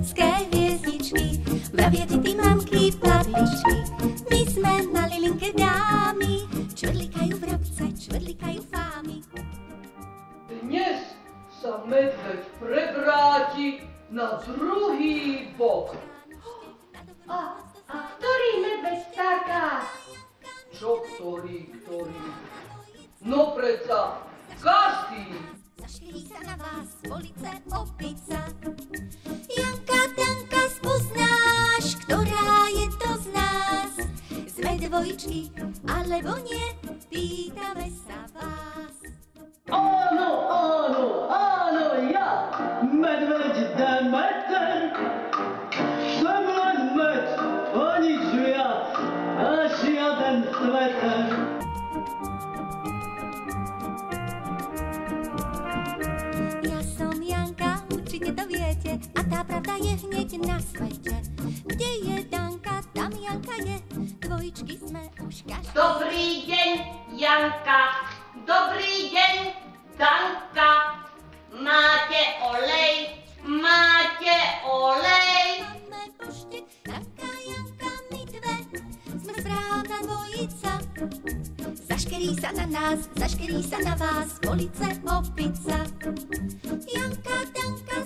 ľudské hviezdičky, vravia deti, mamky, babičky. My sme malilinké dámy, čvrlikajú vrabce, čvrlikajú fámy. Dnes sa medveď prevráti na druhý bok. A ktorý medveď skáka? Čo ktorý? No predsa každý. Zaškerí sa na vás police opica. Janka, Danka, spoznáš, ktorá je to z nás? Sme dvojičky, alebo nie? Pýtame sa vás. Áno, ja, medveď Demeter. Jsem len med, o nič viac, a žiaden sveter. Ja som Janka, určite to viete, a tá pravda je hneď na svete. Kde je Danka, tam Janka je, dvojičky sme už každý. Dobrý deň, Janka. Dobrý deň, Danka. Máte olej? Máte olej? Máme pošte, Danka, Janka, my dve, sme správna dvojica. Zaškerí sa na nás, zaškerí sa na vás, police opica. Janka, Danka,